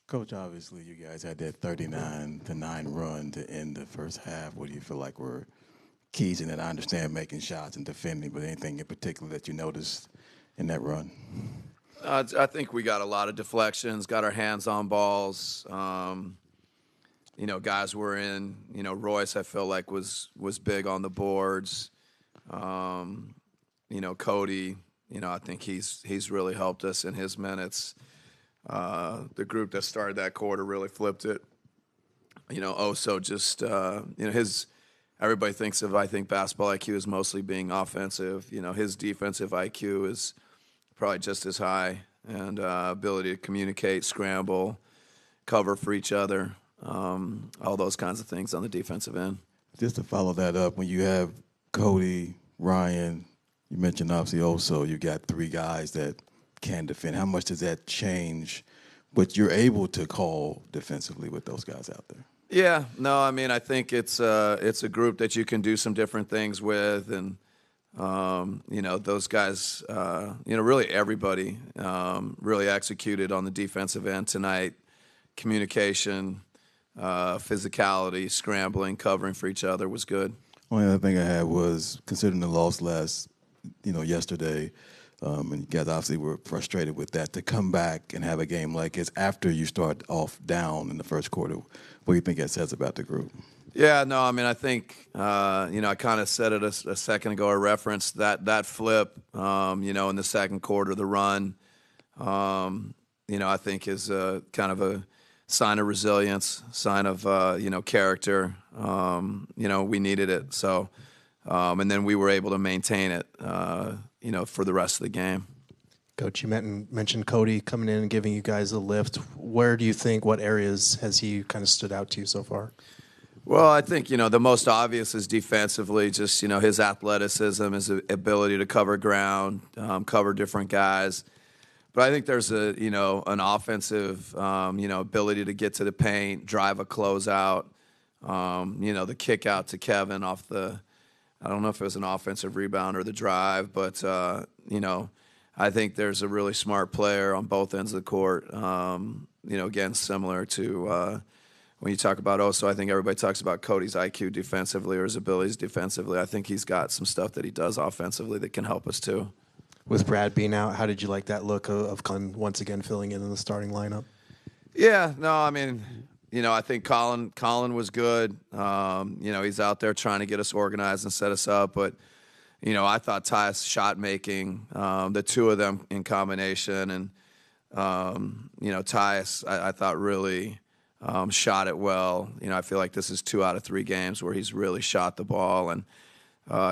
Coach, obviously you guys had that 39-9 run to end the first half. What do you feel like were keys in it? I understand making shots and defending, but anything in particular that you noticed in that run? I think we got a lot of deflections, got our hands on balls. Guys were in. Royce, I feel like was big on the boards. Cody. I think he's really helped us in his minutes. The group that started that quarter really flipped it. Oso just his. Everybody thinks of, I think, basketball IQ as mostly being offensive. His defensive IQ is probably just as high, and ability to communicate, scramble, cover for each other, all those kinds of things on the defensive end. Just to follow that up, when you have Cody, Ryan, you mentioned obviously also you got three guys that can defend. How much does that change what you're able to call defensively with those guys out there? Yeah, no, I think it's a group that you can do some different things with, and those guys, really everybody really executed on the defensive end tonight. Communication, physicality, scrambling, covering for each other was good. Only other thing I had was considering the loss yesterday, and you guys obviously were frustrated with that. To come back and have a game like this after you start off down in the first quarter, what do you think that says about the group? Yeah, no, I think, I kind of said it a second ago. I referenced that flip, in the second quarter, the run, I think is kind of a sign of resilience, sign of, character. We needed it. So, and then we were able to maintain it, for the rest of the game. Coach, you mentioned Cody coming in and giving you guys a lift. Where do you think, what areas has he kind of stood out to you so far? Well, I think, the most obvious is defensively, just, his athleticism, his ability to cover ground, cover different guys. But I think there's an offensive, ability to get to the paint, drive a closeout, the kick out to Kevin off I don't know if it was an offensive rebound or the drive, but, I think there's a really smart player on both ends of the court. Again, similar to when you talk about Oso, I think everybody talks about Cody's IQ defensively or his abilities defensively. I think he's got some stuff that he does offensively that can help us too. With Brad being out, how did you like that look of once again filling in the starting lineup? Yeah, no, I think Colin was good. He's out there trying to get us organized and set us up, but I thought Tyus shot making, the two of them in combination, and Tyus, I thought really shot it well. I feel like this is 2 out of 3 games where he's really shot the ball, and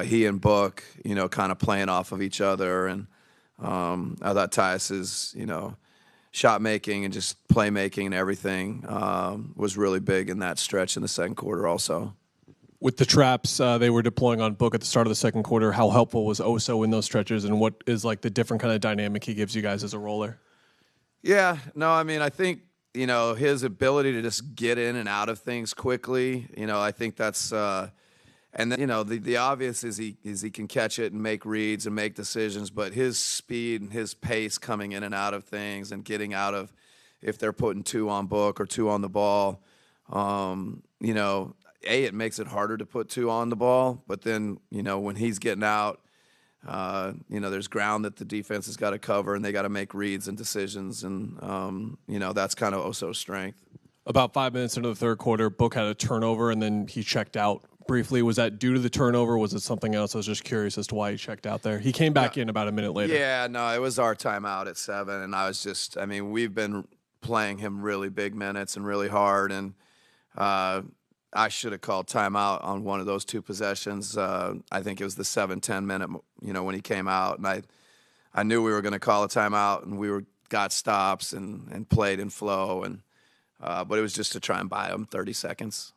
he and Book, kind of playing off of each other, and I thought Tyus's, shot making and just play making and everything was really big in that stretch in the second quarter also. With the traps they were deploying on Book at the start of the second quarter, how helpful was Oso in those stretches, and what is like the different kind of dynamic he gives you guys as a roller? Yeah, no, I think, his ability to just get in and out of things quickly, I think that's and then, the obvious is he can catch it and make reads and make decisions, but his speed and his pace coming in and out of things and getting out of, if they're putting 2 on Book or 2 on the ball, it makes it harder to put 2 on the ball, but then, when he's getting out, there's ground that the defense has got to cover, and they got to make reads and decisions, and, that's kind of Oso's strength. About 5 minutes into the third quarter, Book had a turnover, and then he checked out briefly. Was that due to the turnover? Was it something else? I was just curious as to why he checked out there. He came back in about a minute later. Yeah, no, it was our timeout at 7, and I was just, we've been playing him really big minutes and really hard, and I should have called timeout on one of those 2 possessions. I think it was the 7-10 minute, when he came out, and I knew we were going to call a timeout, and we got stops and played in flow, and but it was just to try and buy him 30 seconds.